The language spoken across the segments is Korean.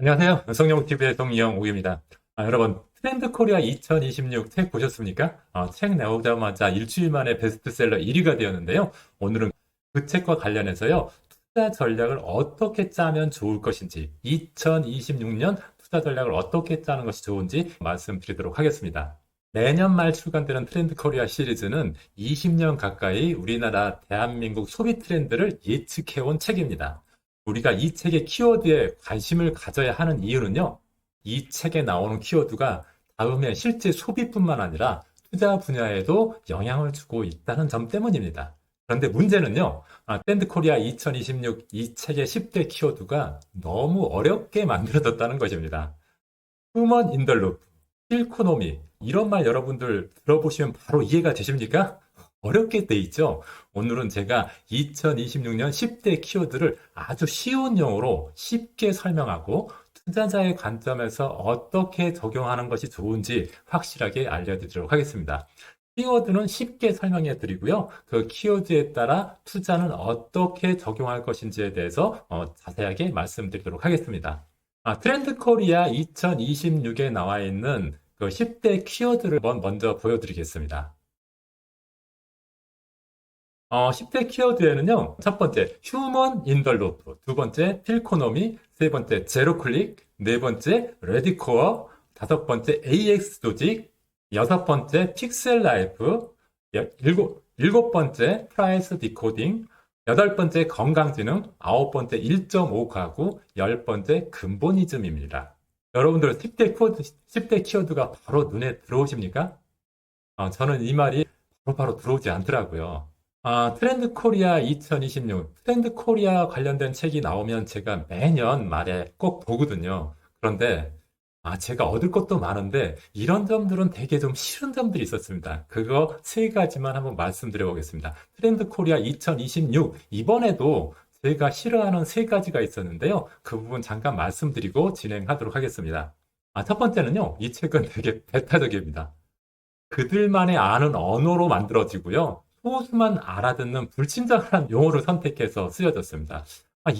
안녕하세요. 성룡TV의 송이영 오기입니다. 여러분, 트렌드 코리아 2026 책 보셨습니까? 책 나오자마자 일주일 만에 베스트셀러 1위가 되었는데요. 오늘은 그 책과 관련해서요, 투자 전략을 어떻게 짜면 좋을 것인지, 2026년 투자 전략을 어떻게 짜는 것이 좋은지 말씀드리도록 하겠습니다. 매년 말 출간되는 트렌드 코리아 시리즈는 20년 가까이 우리나라 대한민국 소비 트렌드를 예측해온 책입니다. 우리가 이 책의 키워드에 관심을 가져야 하는 이유는요, 이 책에 나오는 키워드가 다음에 실제 소비뿐만 아니라 투자 분야에도 영향을 주고 있다는 점 때문입니다. 그런데 문제는요, 트렌드 코리아 2026 이 책의 10대 키워드가 너무 어렵게 만들어졌다는 것입니다. 휴먼 인더루프, 실코노미, 이런 말 여러분들 들어보시면 바로 이해가 되십니까? 어렵게 돼 있죠? 오늘은 제가 2026년 10대 키워드를 아주 쉬운 용어로 쉽게 설명하고 투자자의 관점에서 어떻게 적용하는 것이 좋은지 확실하게 알려드리도록 하겠습니다. 키워드는 쉽게 설명해 드리고요. 그 키워드에 따라 투자는 어떻게 적용할 것인지에 대해서 자세하게 말씀드리도록 하겠습니다. 트렌드 코리아 2026에 나와 있는 그 10대 키워드를 먼저 보여드리겠습니다. 10대 키워드에는요, 첫 번째, 휴먼 인더 루프, 두 번째, 필코노미, 세 번째, 제로 클릭, 네 번째, 레디코어, 다섯 번째, AX 조직, 여섯 번째, 픽셀 라이프, 일곱 번째, 프라이스 디코딩, 여덟 번째, 건강지능, 아홉 번째, 1.5 가구, 열 번째, 근본이즘입니다. 여러분들 10대 키워드가 바로 눈에 들어오십니까? 저는 이 말이 바로 들어오지 않더라고요. 트렌드 코리아 2026, 트렌드 코리아 관련된 책이 나오면 제가 매년 말에 꼭 보거든요. 그런데, 제가 얻을 것도 많은데, 이런 점들은 되게 좀 싫은 점들이 있었습니다. 그거 세 가지만 한번 말씀드려 보겠습니다. 트렌드 코리아 2026, 이번에도 제가 싫어하는 세 가지가 있었는데요. 그 부분 잠깐 말씀드리고 진행하도록 하겠습니다. 첫 번째는요, 이 책은 되게 배타적입니다. 그들만의 아는 언어로 만들어지고요. 소수만 알아듣는 불친절한 용어를 선택해서 쓰여졌습니다.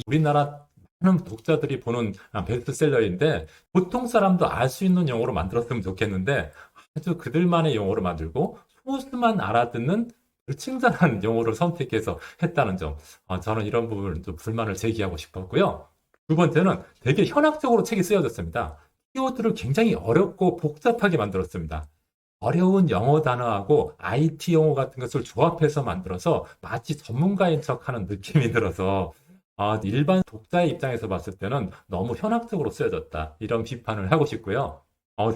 우리나라 많은 독자들이 보는 베스트셀러인데 보통 사람도 알 수 있는 용어로 만들었으면 좋겠는데 아주 그들만의 용어로 만들고 소수만 알아듣는 불친절한 용어를 선택해서 했다는 점. 저는 이런 부분을 좀 불만을 제기하고 싶었고요. 두 번째는 되게 현학적으로 책이 쓰여졌습니다. 키워드를 굉장히 어렵고 복잡하게 만들었습니다. 어려운 영어 단어하고 IT 용어 같은 것을 조합해서 만들어서 마치 전문가인 척하는 느낌이 들어서 일반 독자의 입장에서 봤을 때는 너무 현학적으로 쓰여졌다. 이런 비판을 하고 싶고요.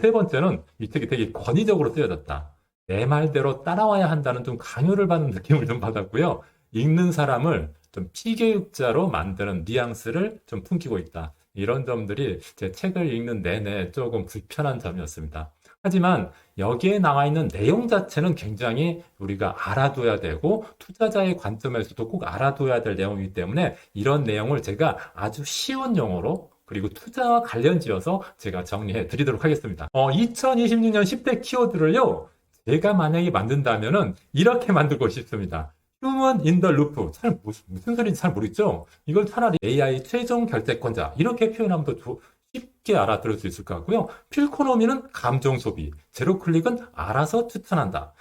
세 번째는 이 책이 되게 권위적으로 쓰여졌다. 내 말대로 따라와야 한다는 좀 강요를 받는 느낌을 좀 받았고요. 읽는 사람을 좀 피교육자로 만드는 뉘앙스를 좀 풍기고 있다. 이런 점들이 제 책을 읽는 내내 조금 불편한 점이었습니다. 하지만 여기에 나와 있는 내용 자체는 굉장히 우리가 알아둬야 되고 투자자의 관점에서도 꼭 알아둬야 될 내용이기 때문에 이런 내용을 제가 아주 쉬운 용어로 그리고 투자와 관련 지어서 제가 정리해 드리도록 하겠습니다. 2026년 10대 키워드를요, 제가 만약에 만든다면은 이렇게 만들고 싶습니다. 휴먼 인 더 루프. 무슨 소리인지 잘 모르겠죠? 이걸 차라리 AI 최종 결제권자. 이렇게 표현하면 더 쉽게 알아들을 수 있을 것 같고요. 필코노미는 감정 소비. 제로 클릭은 알아서 추천한다.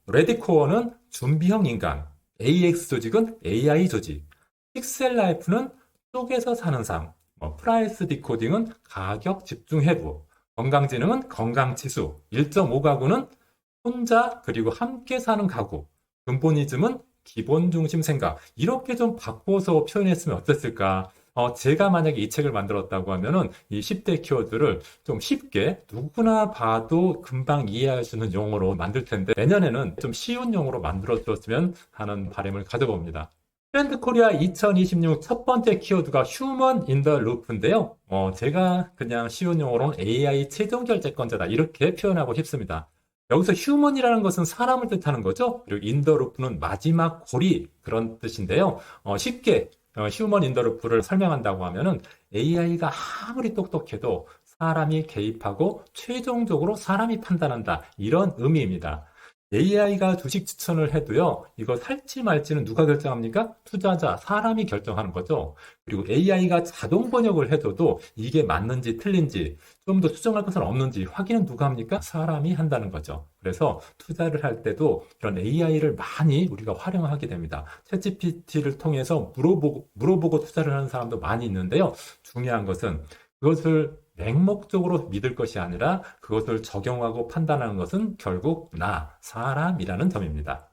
레디코어는 준비형 인간. AX 조직은 AI 조직. 픽셀 라이프는 속에서 사는 삶. 프라이스 디코딩은 가격 집중 해부. 건강지능은 건강지수. 1.5 가구는 혼자 그리고 함께 사는 가구. 근본이즘은 기본 중심 생각. 이렇게 좀 바꿔서 표현했으면 어땠을까? 제가 만약에 이 책을 만들었다고 하면은 이 10대 키워드를 좀 쉽게 누구나 봐도 금방 이해할 수 있는 용어로 만들 텐데 내년에는 좀 쉬운 용어로 만들어줬으면 하는 바람을 가져봅니다. 트렌드 코리아 2026 첫 번째 키워드가 휴먼 인 더 루프인데요. 제가 그냥 쉬운 용어로는 AI 최종 결제권자다. 이렇게 표현하고 싶습니다. 여기서 휴먼이라는 것은 사람을 뜻하는 거죠. 그리고 인더루프는 마지막 고리 그런 뜻인데요. 쉽게 휴먼 인더루프를 설명한다고 하면은 AI가 아무리 똑똑해도 사람이 개입하고 최종적으로 사람이 판단한다. 이런 의미입니다. AI가 주식 추천을 해도요, 이거 살지 말지는 누가 결정합니까? 투자자, 사람이 결정하는 거죠. 그리고 AI가 자동 번역을 해줘도 이게 맞는지 틀린지, 좀 더 수정할 것은 없는지 확인은 누가 합니까? 사람이 한다는 거죠. 그래서 투자를 할 때도 이런 AI를 많이 우리가 활용하게 됩니다. 챗GPT를 통해서 물어보고 투자를 하는 사람도 많이 있는데요. 중요한 것은 그것을 맹목적으로 믿을 것이 아니라 그것을 적용하고 판단하는 것은 결국 사람이라는 점입니다.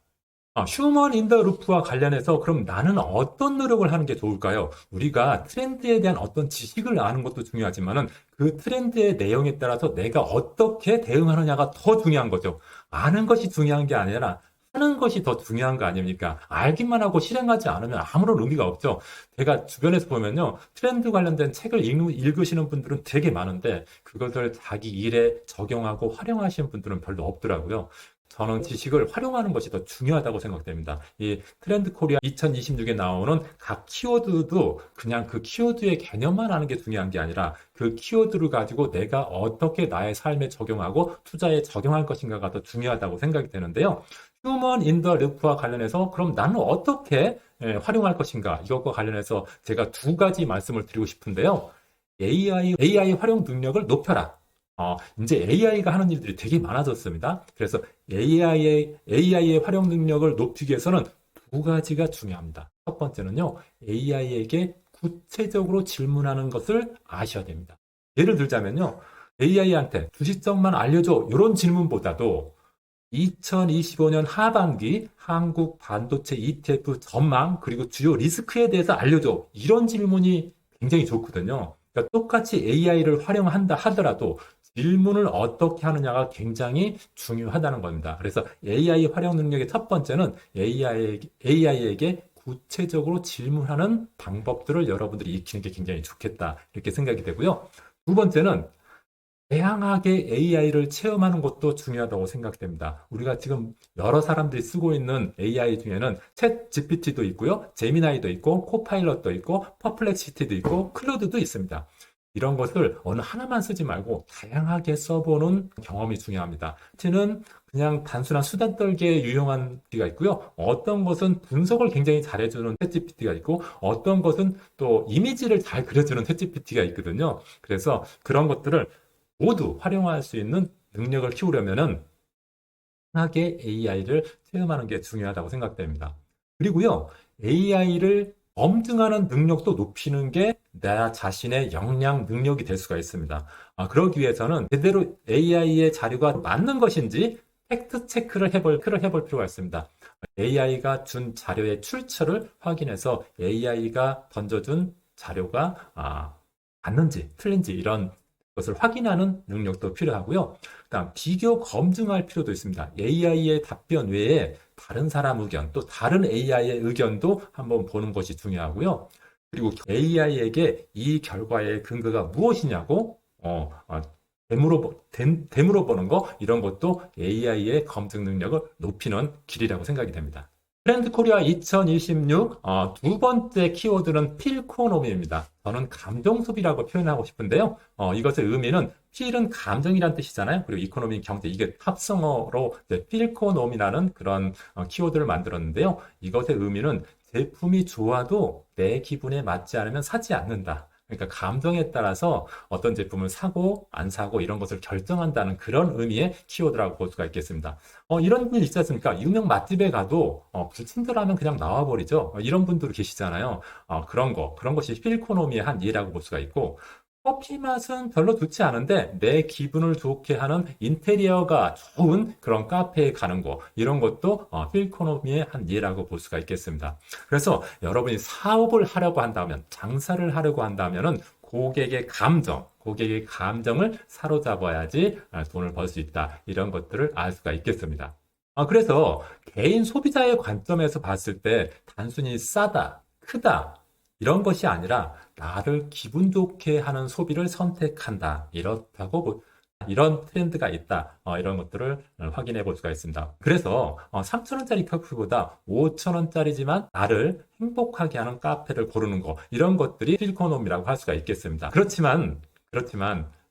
휴먼 인 더 루프와 관련해서 그럼 나는 어떤 노력을 하는 게 좋을까요? 우리가 트렌드에 대한 어떤 지식을 아는 것도 중요하지만은 그 트렌드의 내용에 따라서 내가 어떻게 대응하느냐가 더 중요한 거죠. 아는 것이 중요한 게 아니라 하는 것이 더 중요한 거 아닙니까? 알기만 하고 실행하지 않으면 아무런 의미가 없죠. 제가 주변에서 보면요. 트렌드 관련된 책을 읽으시는 분들은 되게 많은데 그것을 자기 일에 적용하고 활용하시는 분들은 별로 없더라고요. 저는 지식을 활용하는 것이 더 중요하다고 생각됩니다. 이 트렌드 코리아 2026에 나오는 각 키워드도 그냥 그 키워드의 개념만 아는 게 중요한 게 아니라 그 키워드를 가지고 내가 어떻게 나의 삶에 적용하고 투자에 적용할 것인가가 더 중요하다고 생각이 되는데요. 휴먼 인 더 루프와 관련해서 그럼 나는 어떻게 활용할 것인가 이것과 관련해서 제가 두 가지 말씀을 드리고 싶은데요. AI 활용 능력을 높여라. 이제 AI가 하는 일들이 되게 많아졌습니다. 그래서 AI의 활용 능력을 높이기 위해서는 두 가지가 중요합니다. 첫 번째는요, AI에게 구체적으로 질문하는 것을 아셔야 됩니다. 예를 들자면요, AI한테 주식점만 알려줘. 이런 질문보다도 2025년 하반기 한국 반도체 ETF 전망 그리고 주요 리스크에 대해서 알려줘. 이런 질문이 굉장히 좋거든요. 그러니까 똑같이 AI를 활용한다 하더라도 질문을 어떻게 하느냐가 굉장히 중요하다는 겁니다. 그래서 AI 활용 능력의 첫 번째는 AI에게 구체적으로 질문하는 방법들을 여러분들이 익히는 게 굉장히 좋겠다. 이렇게 생각이 되고요. 두 번째는 다양하게 AI를 체험하는 것도 중요하다고 생각됩니다. 우리가 지금 여러 사람들이 쓰고 있는 AI 중에는 챗 GPT도 있고요. 제미나이도 있고, 코파일럿도 있고, 퍼플렉시티도 있고, 클로드도 있습니다. 이런 것을 어느 하나만 쓰지 말고 다양하게 써보는 경험이 중요합니다. 챗는 그냥 단순한 수단 떨기에 유용한 GPT가 있고요. 어떤 것은 분석을 굉장히 잘해주는 챗 GPT가 있고, 어떤 것은 또 이미지를 잘 그려주는 챗 GPT가 있거든요. 그래서 그런 것들을 모두 활용할 수 있는 능력을 키우려면은 편하게 AI를 체험하는 게 중요하다고 생각됩니다. 그리고요, AI를 검증하는 능력도 높이는 게 나 자신의 역량 능력이 될 수가 있습니다. 그러기 위해서는 제대로 AI의 자료가 맞는 것인지 팩트 체크를 해볼 필요가 있습니다. AI가 준 자료의 출처를 확인해서 AI가 던져준 자료가 맞는지 틀린지 이런 것을 확인하는 능력도 필요하고요. 그다음 비교 검증할 필요도 있습니다. AI의 답변 외에 다른 사람 의견, 또 다른 AI의 의견도 한번 보는 것이 중요하고요. 그리고 AI에게 이 결과의 근거가 무엇이냐고 되물어보는 거 이런 것도 AI의 검증 능력을 높이는 길이라고 생각이 됩니다. 트렌드 코리아 2026 두 번째 키워드는 필코노미입니다. 저는 감정 소비라고 표현하고 싶은데요. 이것의 의미는 필은 감정이란 뜻이잖아요. 그리고 이코노미 경제 이게 합성어로 필코노미라는 그런 키워드를 만들었는데요. 이것의 의미는 제품이 좋아도 내 기분에 맞지 않으면 사지 않는다. 그러니까 감정에 따라서 어떤 제품을 사고 안 사고 이런 것을 결정한다는 그런 의미의 키워드라고 볼 수가 있겠습니다. 이런 일 있지 않습니까? 유명 맛집에 가도 불친절하면 그냥 나와버리죠. 이런 분들 계시잖아요. 그런 것이 필코노미의 한 예라고 볼 수가 있고 커피 맛은 별로 좋지 않은데 내 기분을 좋게 하는 인테리어가 좋은 그런 카페에 가는 거 이런 것도 필코노미의 한 예라고 볼 수가 있겠습니다. 그래서 여러분이 사업을 하려고 한다면 장사를 하려고 한다면은 고객의 감정을 사로잡아야지 돈을 벌 수 있다. 이런 것들을 알 수가 있겠습니다. 그래서 개인 소비자의 관점에서 봤을 때 단순히 싸다, 크다 이런 것이 아니라 나를 기분 좋게 하는 소비를 선택한다. 이런 트렌드가 있다. 이런 것들을 확인해 볼 수가 있습니다. 그래서 3,000원짜리 커피보다 5,000원짜리지만 나를 행복하게 하는 카페를 고르는 거 이런 것들이 필코노미라고 할 수가 있겠습니다. 그렇지만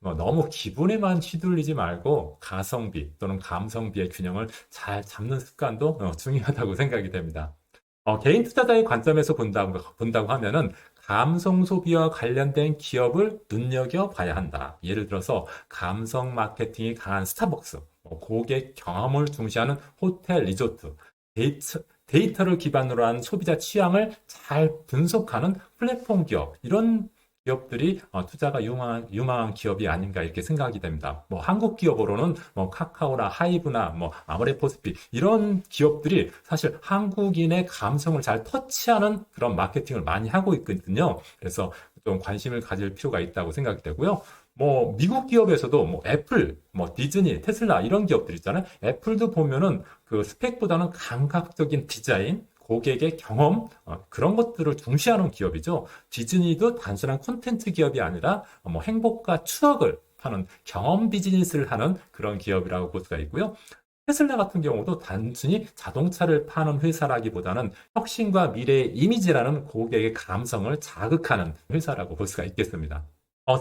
너무 기분에만 휘둘리지 말고 가성비 또는 감성비의 균형을 잘 잡는 습관도 중요하다고 생각이 됩니다. 개인 투자자의 관점에서 본다고 하면은 감성 소비와 관련된 기업을 눈여겨봐야 한다. 예를 들어서 감성 마케팅이 강한 스타벅스, 고객 경험을 중시하는 호텔 리조트, 데이터를 기반으로 한 소비자 취향을 잘 분석하는 플랫폼 기업, 이런 기업들이 투자가 유망한 기업이 아닌가 이렇게 생각이 됩니다. 한국 기업으로는 카카오나 하이브나 아모레포스피 이런 기업들이 사실 한국인의 감성을 잘 터치하는 그런 마케팅을 많이 하고 있거든요. 그래서 좀 관심을 가질 필요가 있다고 생각이 되고요. 미국 기업에서도 애플, 디즈니, 테슬라 이런 기업들 있잖아요. 애플도 보면은 그 스펙보다는 감각적인 디자인, 고객의 경험, 그런 것들을 중시하는 기업이죠. 디즈니도 단순한 콘텐츠 기업이 아니라 행복과 추억을 파는 경험 비즈니스를 하는 그런 기업이라고 볼 수가 있고요. 테슬라 같은 경우도 단순히 자동차를 파는 회사라기보다는 혁신과 미래의 이미지라는 고객의 감성을 자극하는 회사라고 볼 수가 있겠습니다.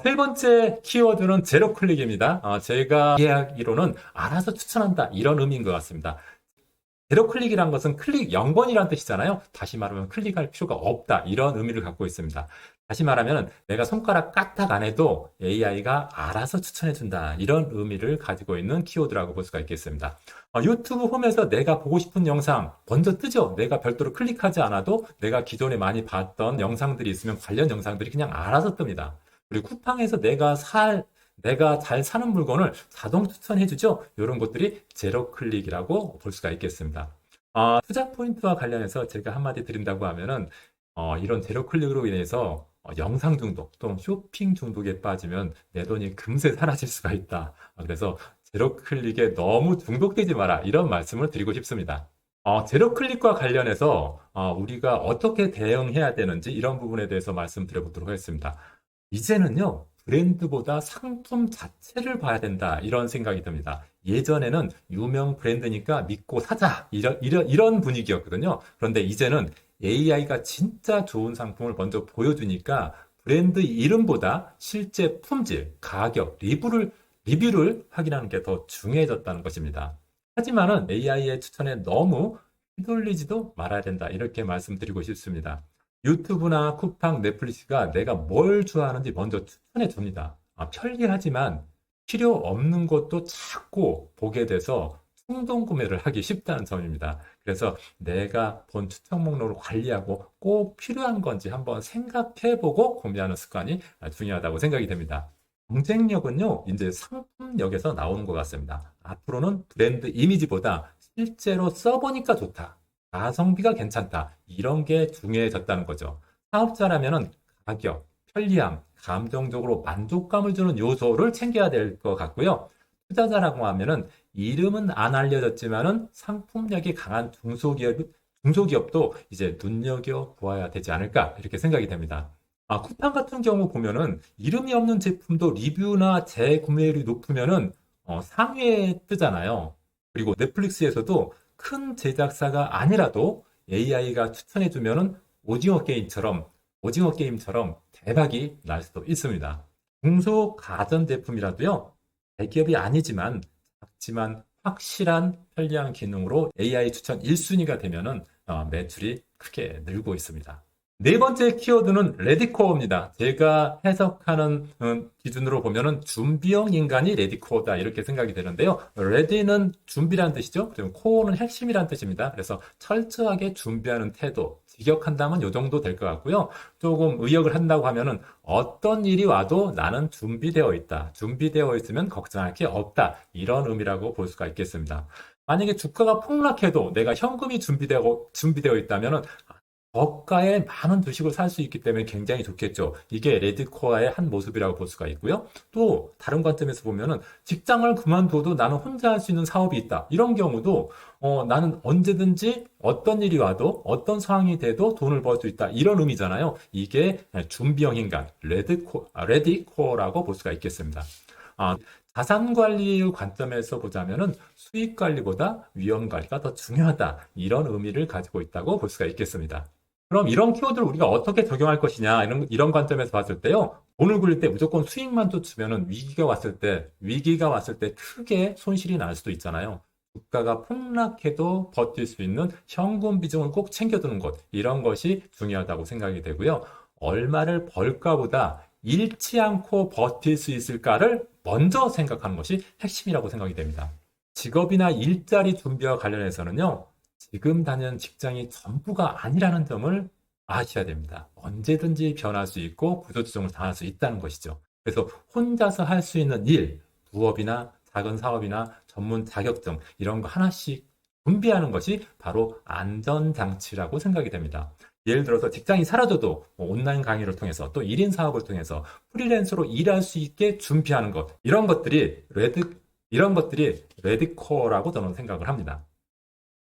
세 번째 키워드는 제로 클릭입니다. 제가 이해하기로는 알아서 추천한다 이런 의미인 것 같습니다. 제로 클릭이란 것은 클릭 0번이라는 뜻이잖아요. 다시 말하면 클릭할 필요가 없다 이런 의미를 갖고 있습니다. 다시 말하면 내가 손가락 까딱 안 해도 AI가 알아서 추천해준다 이런 의미를 가지고 있는 키워드라고 볼 수가 있겠습니다. 유튜브 홈에서 내가 보고 싶은 영상 먼저 뜨죠. 내가 별도로 클릭하지 않아도 내가 기존에 많이 봤던 영상들이 있으면 관련 영상들이 그냥 알아서 뜹니다. 그리고 쿠팡에서 내가 잘 사는 물건을 자동 추천해주죠. 이런 것들이 제로 클릭이라고 볼 수가 있겠습니다. 투자 포인트와 관련해서 제가 한마디 드린다고 하면은, 이런 제로 클릭으로 인해서 영상 중독 또는 쇼핑 중독에 빠지면 내 돈이 금세 사라질 수가 있다. 그래서 제로 클릭에 너무 중독되지 마라. 이런 말씀을 드리고 싶습니다. 제로 클릭과 관련해서 우리가 어떻게 대응해야 되는지 이런 부분에 대해서 말씀드려보도록 하겠습니다. 이제는요, 브랜드보다 상품 자체를 봐야 된다. 이런 생각이 듭니다. 예전에는 유명 브랜드니까 믿고 사자. 이런 분위기였거든요. 그런데 이제는 AI가 진짜 좋은 상품을 먼저 보여주니까 브랜드 이름보다 실제 품질, 가격, 리뷰를 확인하는 게 더 중요해졌다는 것입니다. 하지만은 AI의 추천에 너무 휘둘리지도 말아야 된다. 이렇게 말씀드리고 싶습니다. 유튜브나 쿠팡, 넷플릭스가 내가 뭘 좋아하는지 먼저 추천해 줍니다. 편리하지만 필요 없는 것도 자꾸 보게 돼서 충동 구매를 하기 쉽다는 점입니다. 그래서 내가 본 추천 목록을 관리하고 꼭 필요한 건지 한번 생각해보고 구매하는 습관이 중요하다고 생각이 됩니다. 경쟁력은요, 이제 상품력에서 나오는 것 같습니다. 앞으로는 브랜드 이미지보다 실제로 써보니까 좋다. 가성비가 괜찮다. 이런 게 중요해졌다는 거죠. 사업자라면은 가격, 편리함, 감정적으로 만족감을 주는 요소를 챙겨야 될 것 같고요. 투자자라고 하면은 이름은 안 알려졌지만은 상품력이 강한 중소기업도 이제 눈여겨 보아야 되지 않을까 이렇게 생각이 됩니다. 쿠팡 같은 경우 보면은 이름이 없는 제품도 리뷰나 재구매율이 높으면은 상위에 뜨잖아요. 그리고 넷플릭스에서도 큰 제작사가 아니라도 AI가 추천해주면은 오징어 게임처럼 대박이 날 수도 있습니다. 중소 가전제품이라도요, 대기업이 아니지만 작지만 확실한 편리한 기능으로 AI 추천 1순위가 되면은 매출이 크게 늘고 있습니다. 네 번째 키워드는 레디코어입니다. 제가 해석하는 기준으로 보면은 준비형 인간이 레디코어다 이렇게 생각이 되는데요. 레디는 준비라는 뜻이죠. 그리고 코어는 핵심이라는 뜻입니다. 그래서 철저하게 준비하는 태도, 직역한다면 이 정도 될 것 같고요. 조금 의역을 한다고 하면은 어떤 일이 와도 나는 준비되어 있다. 준비되어 있으면 걱정할 게 없다. 이런 의미라고 볼 수가 있겠습니다. 만약에 주가가 폭락해도 내가 현금이 준비되어 있다면은 저가에 많은 주식을 살 수 있기 때문에 굉장히 좋겠죠. 이게 레드코어의 한 모습이라고 볼 수가 있고요. 또 다른 관점에서 보면은 직장을 그만둬도 나는 혼자 할 수 있는 사업이 있다. 이런 경우도 나는 언제든지 어떤 일이 와도 어떤 상황이 돼도 돈을 벌 수 있다. 이런 의미잖아요. 이게 준비형 인간, 레디코어라고 볼 수가 있겠습니다. 자산 관리 관점에서 보자면은 수익 관리보다 위험 관리가 더 중요하다. 이런 의미를 가지고 있다고 볼 수가 있겠습니다. 그럼 이런 키워드를 우리가 어떻게 적용할 것이냐, 이런 관점에서 봤을 때요. 돈을 굴릴 때 무조건 수익만 쫓으면은 위기가 왔을 때 크게 손실이 날 수도 있잖아요. 주가가 폭락해도 버틸 수 있는 현금 비중을 꼭 챙겨두는 것, 이런 것이 중요하다고 생각이 되고요. 얼마를 벌까보다 잃지 않고 버틸 수 있을까를 먼저 생각하는 것이 핵심이라고 생각이 됩니다. 직업이나 일자리 준비와 관련해서는요, 지금 다니는 직장이 전부가 아니라는 점을 아셔야 됩니다. 언제든지 변할 수 있고 구조조정을 당할 수 있다는 것이죠. 그래서 혼자서 할 수 있는 일, 부업이나 작은 사업이나 전문 자격증 이런 거 하나씩 준비하는 것이 바로 안전장치라고 생각이 됩니다. 예를 들어서 직장이 사라져도 온라인 강의를 통해서 또 1인 사업을 통해서 프리랜서로 일할 수 있게 준비하는 것, 이런 것들이 레드코어라고 저는 생각을 합니다.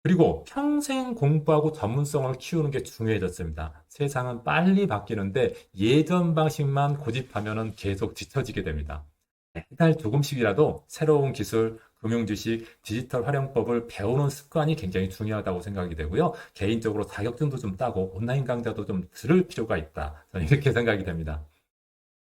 그리고 평생 공부하고 전문성을 키우는 게 중요해졌습니다. 세상은 빨리 바뀌는데 예전 방식만 고집하면 계속 뒤처지게 됩니다. 매달 조금씩이라도 새로운 기술, 금융 지식, 디지털 활용법을 배우는 습관이 굉장히 중요하다고 생각이 되고요. 개인적으로 자격증도 좀 따고 온라인 강좌도 좀 들을 필요가 있다. 저는 이렇게 생각이 됩니다.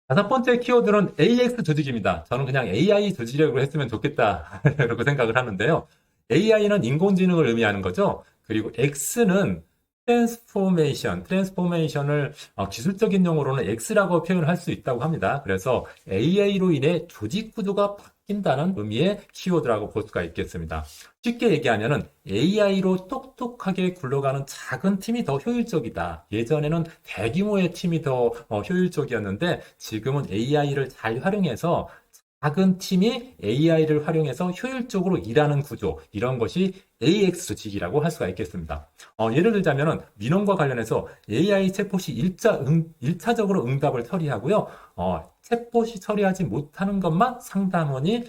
다섯 번째 키워드는 AX 조직입니다. 저는 그냥 AI 조직이라고 했으면 좋겠다. 이렇게 생각을 하는데요. AI는 인공지능을 의미하는 거죠. 그리고 X는 트랜스포메이션을 기술적인 용어로는 X라고 표현을 할 수 있다고 합니다. 그래서 AI로 인해 조직 구조가 바뀐다는 의미의 키워드라고 볼 수가 있겠습니다. 쉽게 얘기하면은 AI로 똑똑하게 굴러가는 작은 팀이 더 효율적이다. 예전에는 대규모의 팀이 더 효율적이었는데 지금은 AI를 잘 활용해서 작은 팀이 AI를 활용해서 효율적으로 일하는 구조, 이런 것이 AX 조직이라고 할 수가 있겠습니다. 예를 들자면 민원과 관련해서 AI 챗봇이 일차적으로 응답을 처리하고요. 챗봇이 처리하지 못하는 것만 상담원이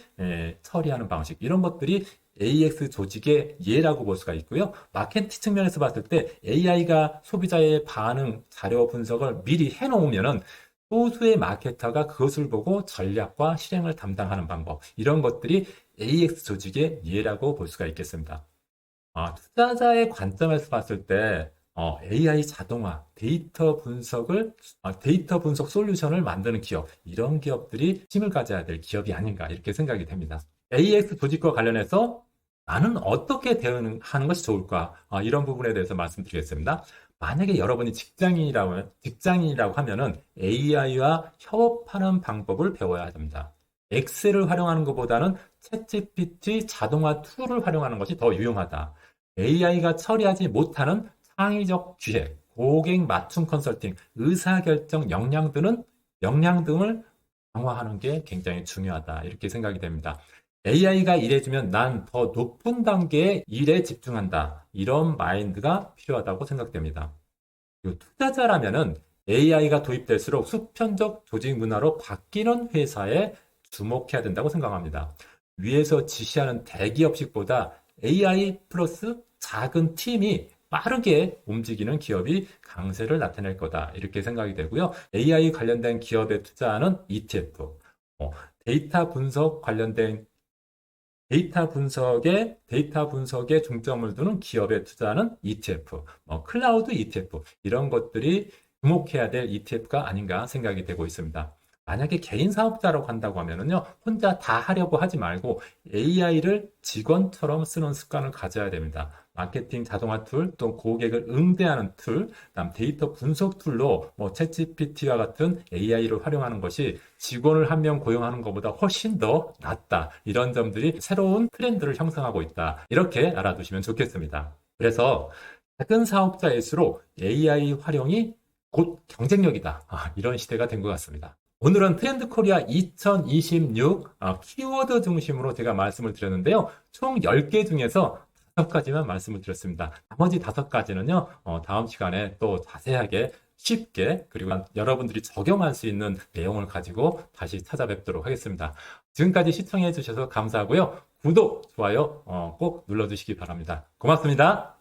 처리하는 방식, 이런 것들이 AX 조직의 예라고 볼 수가 있고요. 마케팅 측면에서 봤을 때 AI가 소비자의 반응, 자료 분석을 미리 해놓으면은 소수의 마케터가 그것을 보고 전략과 실행을 담당하는 방법, 이런 것들이 AX 조직의 예라고 볼 수가 있겠습니다. 투자자의 관점에서 봤을 때 AI 자동화, 데이터 분석 솔루션을 만드는 기업, 이런 기업들이 힘을 가져야 될 기업이 아닌가 이렇게 생각이 됩니다. AX 조직과 관련해서 나는 어떻게 대응하는 것이 좋을까? 이런 부분에 대해서 말씀드리겠습니다. 만약에 여러분이 직장인이라고 하면은 AI와 협업하는 방법을 배워야 됩니다. 엑셀을 활용하는 것보다는 챗GPT 자동화 툴을 활용하는 것이 더 유용하다. AI가 처리하지 못하는 창의적 기획, 고객 맞춤 컨설팅, 의사결정 역량 등을 강화하는 게 굉장히 중요하다. 이렇게 생각이 됩니다. AI가 일해주면 난 더 높은 단계의 일에 집중한다. 이런 마인드가 필요하다고 생각됩니다. 그리고 투자자라면은 AI가 도입될수록 수평적 조직 문화로 바뀌는 회사에 주목해야 된다고 생각합니다. 위에서 지시하는 대기업식보다 AI 플러스 작은 팀이 빠르게 움직이는 기업이 강세를 나타낼 거다. 이렇게 생각이 되고요. AI 관련된 기업에 투자하는 ETF, 데이터 분석 관련된 데이터 분석에 중점을 두는 기업에 투자하는 ETF, 클라우드 ETF, 이런 것들이 주목해야 될 ETF가 아닌가 생각이 되고 있습니다. 만약에 개인 사업자라고 한다고 하면은요, 혼자 다 하려고 하지 말고 AI를 직원처럼 쓰는 습관을 가져야 됩니다. 마케팅 자동화 툴, 또 고객을 응대하는 툴, 그다음 데이터 분석 툴로 챗GPT와 같은 AI를 활용하는 것이 직원을 한 명 고용하는 것보다 훨씬 더 낫다. 이런 점들이 새로운 트렌드를 형성하고 있다. 이렇게 알아두시면 좋겠습니다. 그래서 작은 사업자일수록 AI 활용이 곧 경쟁력이다. 이런 시대가 된 것 같습니다. 오늘은 트렌드 코리아 2026 키워드 중심으로 제가 말씀을 드렸는데요. 총 10개 중에서 5가지만 말씀을 드렸습니다. 나머지 5가지는요, 다음 시간에 또 자세하게 쉽게, 그리고 여러분들이 적용할 수 있는 내용을 가지고 다시 찾아뵙도록 하겠습니다. 지금까지 시청해 주셔서 감사하고요. 구독, 좋아요 꼭 눌러주시기 바랍니다. 고맙습니다.